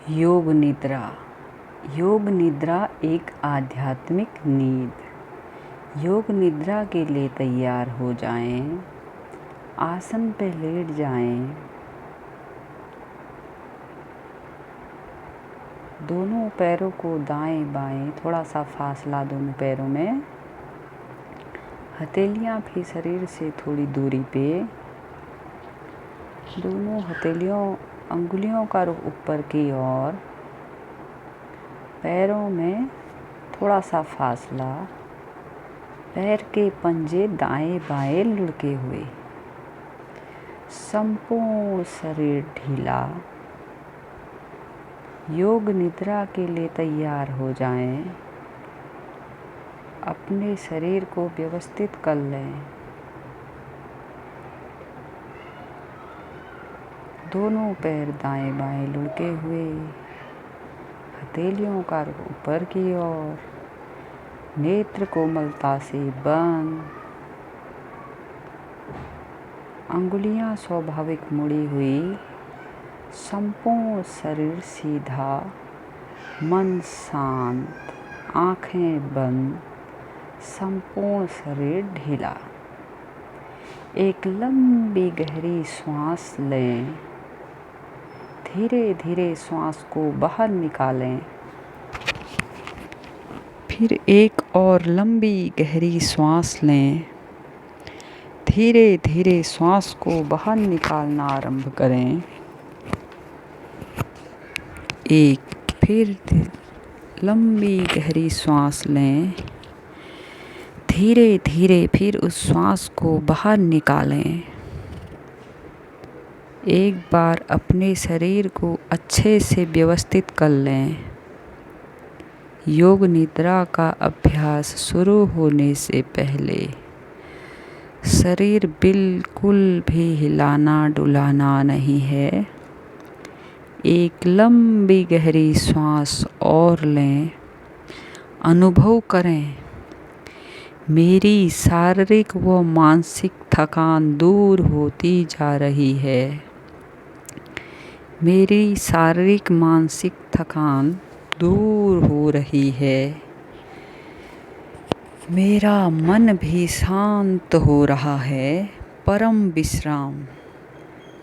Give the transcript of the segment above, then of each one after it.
योग निद्रा। योग निद्रा एक आध्यात्मिक नींद। योग निद्रा के लिए तैयार हो जाएं। आसन पे लेट जाएं। दोनों पैरों को दाएं बाएं थोड़ा सा फासला दोनों पैरों में। हथेलियां भी शरीर से थोड़ी दूरी पे। दोनों अंगुलियों का रुख ऊपर की ओर। पैरों में थोड़ा सा फासला। पैर के पंजे दाएं बाएं लुढ़के हुए। संपूर्ण शरीर ढीला। योग निद्रा के लिए तैयार हो जाएं। अपने शरीर को व्यवस्थित कर लें। दोनों पैर दाएं बाएं लुढ़के हुए। हथेलियों का रुख ऊपर की ओर। नेत्र कोमलता से बंद। अंगुलियां स्वाभाविक मुड़ी हुई। संपूर्ण शरीर सीधा। मन शांत। आँखें बंद। संपूर्ण शरीर ढीला। एक लंबी गहरी श्वास लें। धीरे धीरे श्वास को बाहर निकालें। फिर एक और लंबी गहरी श्वास लें। धीरे धीरे श्वास को बाहर निकालना आरंभ करें। फिर लंबी गहरी श्वास लें। धीरे धीरे फिर उस श्वास को बाहर निकालें। एक बार अपने शरीर को अच्छे से व्यवस्थित कर लें। योग निद्रा का अभ्यास शुरू होने से पहले शरीर बिल्कुल भी हिलाना डुलाना नहीं है। एक लंबी गहरी श्वास और लें। अनुभव करें, मेरी शारीरिक व मानसिक थकान दूर होती जा रही है। मेरी शारीरिक मानसिक थकान दूर हो रही है। मेरा मन भी शांत हो रहा है। परम विश्राम।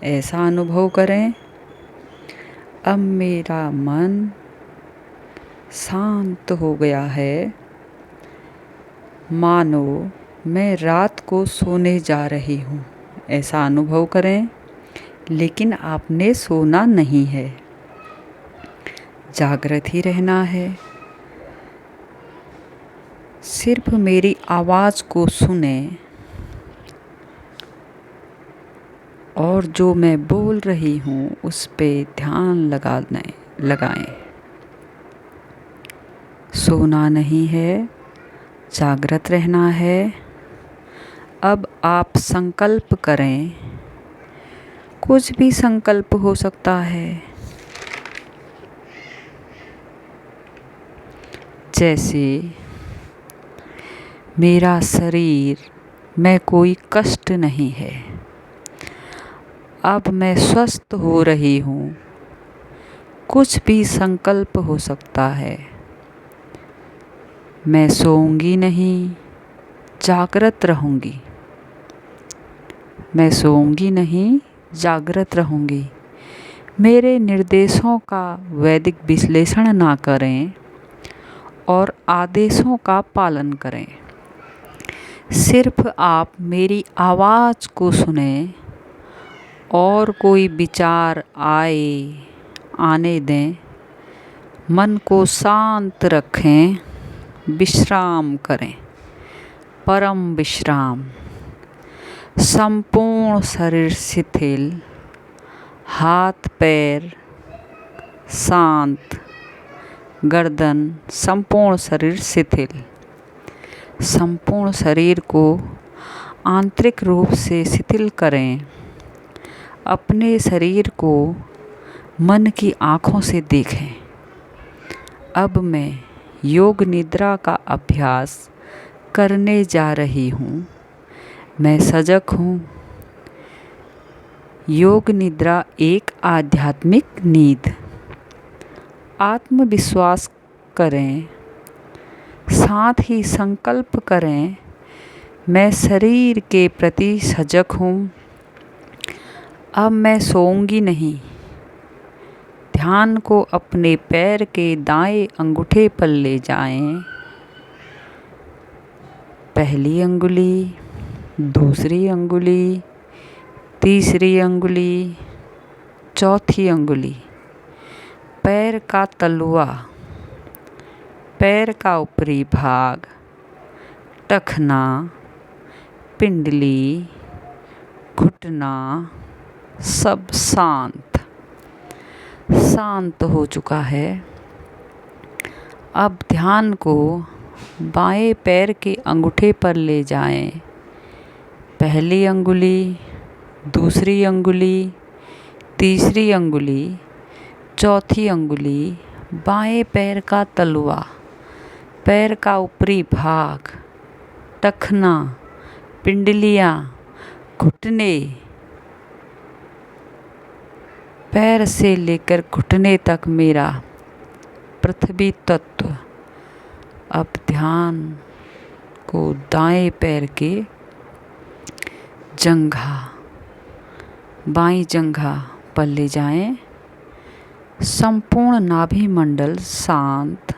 ऐसा अनुभव करें, अब मेरा मन शांत हो गया है। मानो मैं रात को सोने जा रही हूँ। ऐसा अनुभव करें, लेकिन आपने सोना नहीं है। जागृत ही रहना है। सिर्फ मेरी आवाज़ को सुने और जो मैं बोल रही हूँ उस पे ध्यान लगाएं। सोना नहीं है, जागृत रहना है। अब आप संकल्प करें। कुछ भी संकल्प हो सकता है, जैसे मेरा शरीर में कोई कष्ट नहीं है। अब मैं स्वस्थ हो रही हूँ। कुछ भी संकल्प हो सकता है। मैं सोऊंगी नहीं, जागृत रहूंगी। मैं सोऊंगी नहीं, जागृत रहूंगी। मेरे निर्देशों का वैदिक विश्लेषण ना करें और आदेशों का पालन करें। सिर्फ आप मेरी आवाज़ को सुने और कोई विचार आने दें। मन को शांत रखें। विश्राम करें। परम विश्राम। संपूर्ण शरीर शिथिल। हाथ पैर शांत। गर्दन संपूर्ण शरीर शिथिल। संपूर्ण शरीर को आंतरिक रूप से शिथिल करें। अपने शरीर को मन की आँखों से देखें। अब मैं योग निद्रा का अभ्यास करने जा रही हूँ। मैं सजग हूँ। योग निद्रा एक आध्यात्मिक नींद। आत्मविश्वास करें, साथ ही संकल्प करें, मैं शरीर के प्रति सजग हूँ, अब मैं सोऊंगी नहीं। ध्यान को अपने पैर के दाएं अंगूठे पर ले जाएं। पहली अंगुली, दूसरी अंगुली, तीसरी अंगुली, चौथी अंगुली, पैर का तलुआ, पैर का ऊपरी भाग, टखना, पिंडली, घुटना, सब शांत हो चुका है। अब ध्यान को बाएं पैर के अंगूठे पर ले जाएं। पहली अंगुली, दूसरी अंगुली, तीसरी अंगुली, चौथी अंगुली, बाएं पैर का तलुआ, पैर का ऊपरी भाग, टखना, पिंडलियाँ, घुटने, पैर से लेकर घुटने तक मेरा पृथ्वी तत्व। अब ध्यान को दाएं पैर के जंघा, बाईं जंघा पर ले जाएं। संपूर्ण नाभि मंडल शांत,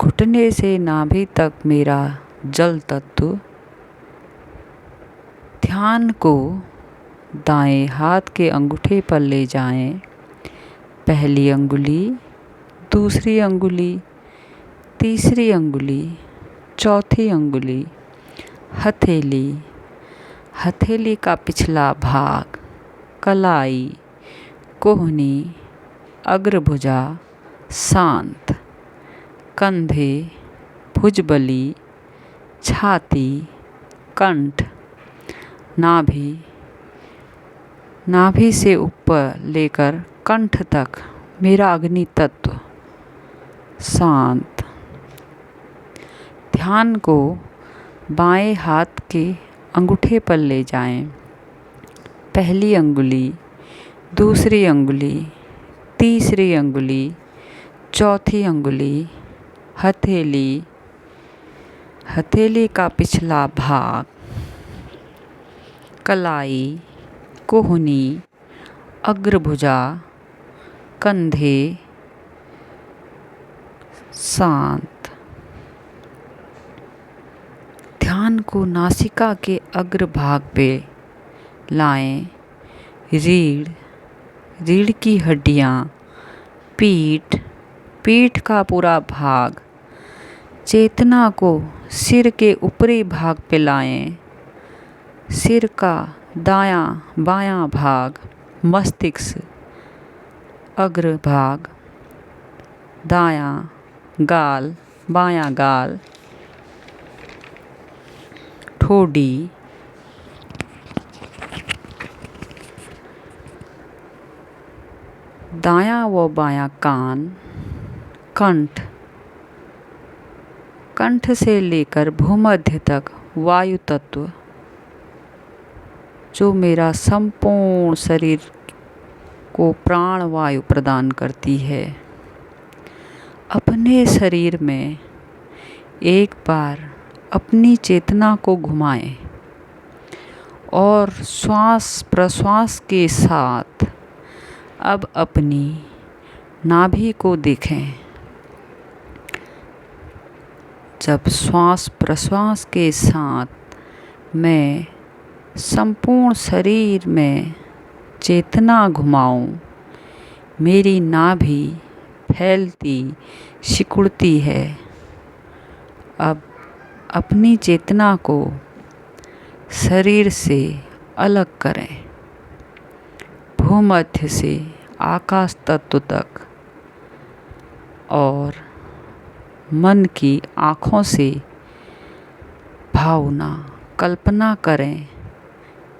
घुटने से नाभि तक मेरा जल तत्व। ध्यान को दाएं हाथ के अंगूठे पर ले जाएं। पहली अंगुली, दूसरी अंगुली, तीसरी अंगुली, चौथी अंगुली, हथेली, हथेली का पिछला भाग, कलाई, कोहनी, अग्रभुजा शांत, कंधे, भुजबली, छाती, कंठ, नाभि, नाभि से ऊपर लेकर कंठ तक मेरा अग्नि तत्व शांत। ध्यान को बाएं हाथ के अंगूठे पर ले जाएं। पहली अंगुली, दूसरी अंगुली, तीसरी अंगुली, चौथी अंगुली, हथेली, हथेली का पिछला भाग, कलाई, कोहनी, अग्रभुजा, कंधे शांत। ध्यान को नासिका के अग्रभाग पे लाएं। रीढ़ की हड्डियाँ, पीठ, पीठ का पूरा भाग, चेतना को सिर के ऊपरी भाग पे लाएं। सिर का दायां बायां भाग, मस्तिष्क, अग्रभाग, दायां गाल, बायां गाल, ठोड़ी, दायां व बायां कान, कंठ, कंठ से लेकर भूमध्य तक वायु तत्व, जो मेरा संपूर्ण शरीर को प्राण वायु प्रदान करती है। अपने शरीर में एक बार अपनी चेतना को घुमाएं और श्वास प्रश्वास के साथ अब अपनी नाभि को देखें। जब श्वास प्रश्वास के साथ मैं संपूर्ण शरीर में चेतना घुमाऊं, मेरी नाभि फैलती सिकुड़ती है। अब अपनी चेतना को शरीर से अलग करें, भूमध्य से आकाश तत्व तक, और मन की आँखों से भावना कल्पना करें।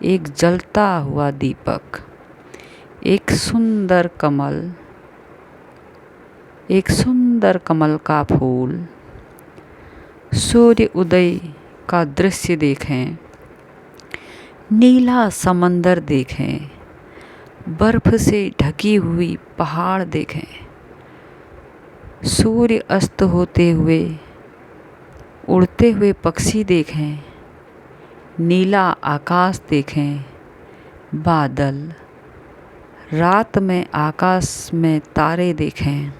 एक जलता हुआ दीपक, एक सुंदर कमल का फूल, सूर्य उदय का दृश्य देखें, नीला समंदर देखें, बर्फ से ढकी हुई पहाड़ देखें, सूर्य अस्त होते हुए उड़ते हुए पक्षी देखें, नीला आकाश देखें, बादल, रात में आकाश में तारे देखें,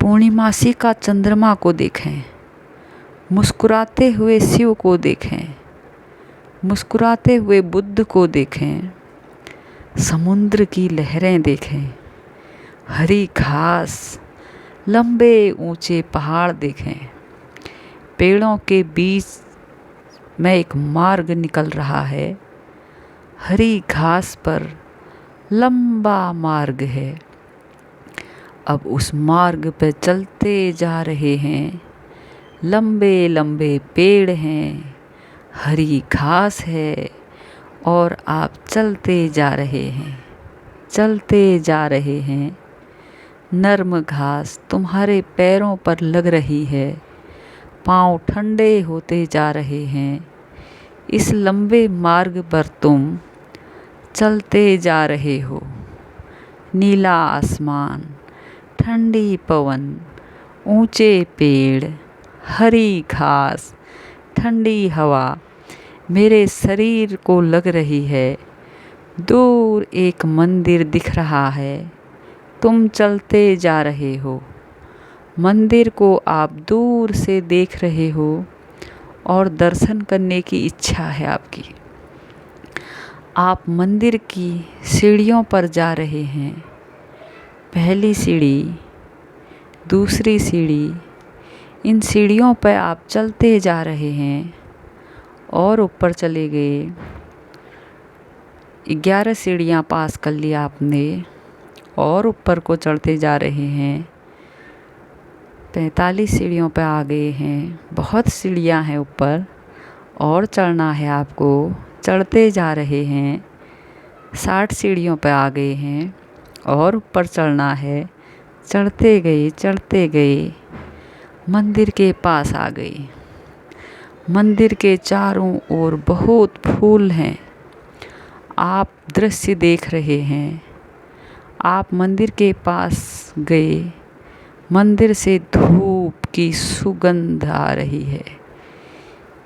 पूर्णिमासी का चंद्रमा को देखें, मुस्कुराते हुए शिव को देखें, मुस्कुराते हुए बुद्ध को देखें, समुद्र की लहरें देखें, हरी घास, लंबे ऊंचे पहाड़ देखें, पेड़ों के बीच में एक मार्ग निकल रहा है, हरी घास पर लंबा मार्ग है। अब उस मार्ग पे चलते जा रहे हैं, लंबे लंबे पेड़ हैं, हरी घास है और आप चलते जा रहे हैं, चलते जा रहे हैं। नर्म घास तुम्हारे पैरों पर लग रही है, पाँव ठंडे होते जा रहे हैं। इस लंबे मार्ग पर तुम चलते जा रहे हो। नीला आसमान, ठंडी पवन, ऊंचे पेड़, हरी घास, ठंडी हवा मेरे शरीर को लग रही है। दूर एक मंदिर दिख रहा है, तुम चलते जा रहे हो। मंदिर को आप दूर से देख रहे हो और दर्शन करने की इच्छा है आपकी। आप मंदिर की सीढ़ियों पर जा रहे हैं। पहली सीढ़ी, दूसरी सीढ़ी, इन सीढ़ियों पर आप चलते जा रहे हैं और ऊपर चले गए। 11 सीढ़ियाँ पास कर लिया आपने और ऊपर को चढ़ते जा रहे हैं। 45 सीढ़ियों पर आ गए हैं। बहुत सीढ़ियाँ हैं ऊपर और चढ़ना है आपको, चढ़ते जा रहे हैं। 60 सीढ़ियों पर आ गए हैं और ऊपर चढ़ना है, चढ़ते गए, मंदिर के पास आ गए। मंदिर के चारों ओर बहुत फूल हैं। आप दृश्य देख रहे हैं। आप मंदिर के पास गए। मंदिर से धूप की सुगंध आ रही है,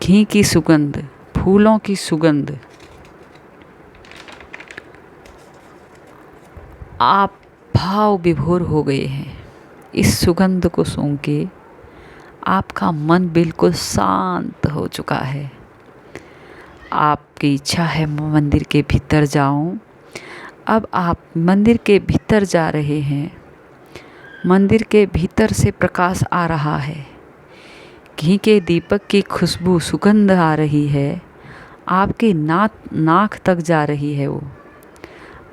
घी की सुगंध, फूलों की सुगंध। आप भाव विभोर हो गए हैं। इस सुगंध को सूंघ के आपका मन बिल्कुल शांत हो चुका है। आपकी इच्छा है मंदिर के भीतर जाऊं। अब आप मंदिर के भीतर जा रहे हैं। मंदिर के भीतर से प्रकाश आ रहा है। घी के दीपक की खुशबू, सुगंध आ रही है। आपके नाक तक जा रही है वो।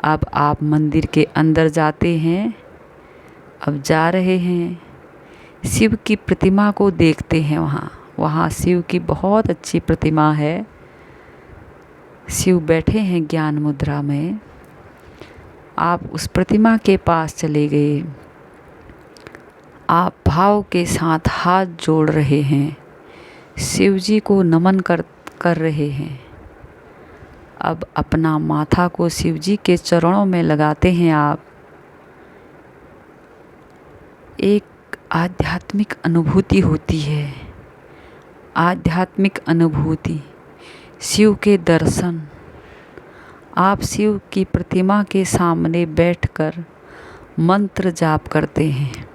अब आप मंदिर के अंदर जाते हैं। अब जा रहे हैं, शिव की प्रतिमा को देखते हैं। वहाँ शिव की बहुत अच्छी प्रतिमा है। शिव बैठे हैं ज्ञान मुद्रा में। आप उस प्रतिमा के पास चले गए। आप भाव के साथ हाथ जोड़ रहे हैं, शिव जी को नमन कर रहे हैं। अब अपना माथा को शिव जी के चरणों में लगाते हैं आप। एक आध्यात्मिक अनुभूति होती है, आध्यात्मिक अनुभूति, शिव के दर्शन। आप शिव की प्रतिमा के सामने बैठकर मंत्र जाप करते हैं।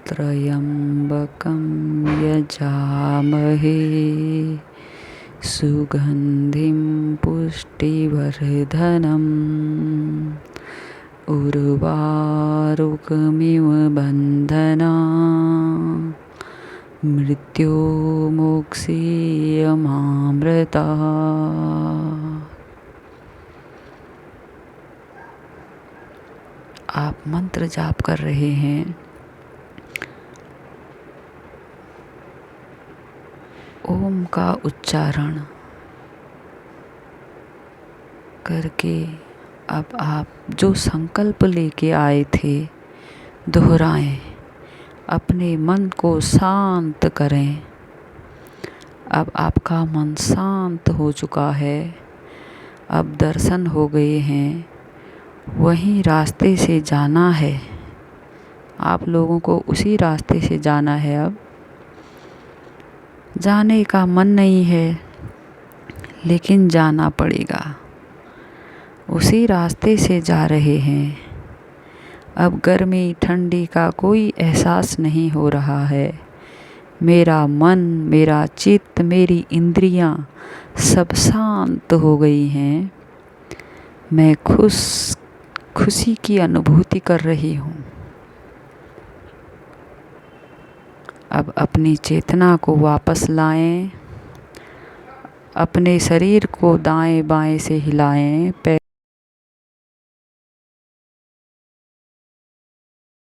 त्र्यंबकं यजामहे सुगंधिं पुष्टिवर्धनम् उर्वारुकमिव बन्धना मृत्युर्मोक्षीयमामृता। आप मंत्र जाप कर रहे हैं, ओम का उच्चारण करके अब आप जो संकल्प लेके आए थे दोहराएं, अपने मन को शांत करें। अब आपका मन शांत हो चुका है, अब दर्शन हो गए हैं, वही रास्ते से जाना है। आप लोगों को उसी रास्ते से जाना है। अब जाने का मन नहीं है, लेकिन जाना पड़ेगा। उसी रास्ते से जा रहे हैं। अब गर्मी ठंडी का कोई एहसास नहीं हो रहा है। मेरा मन, मेरा चित्त, मेरी इंद्रियां सब शांत हो गई हैं। मैं खुशी की अनुभूति कर रही हूँ। अब अपनी चेतना को वापस लाएं, अपने शरीर को दाएं बाएं से हिलाएं।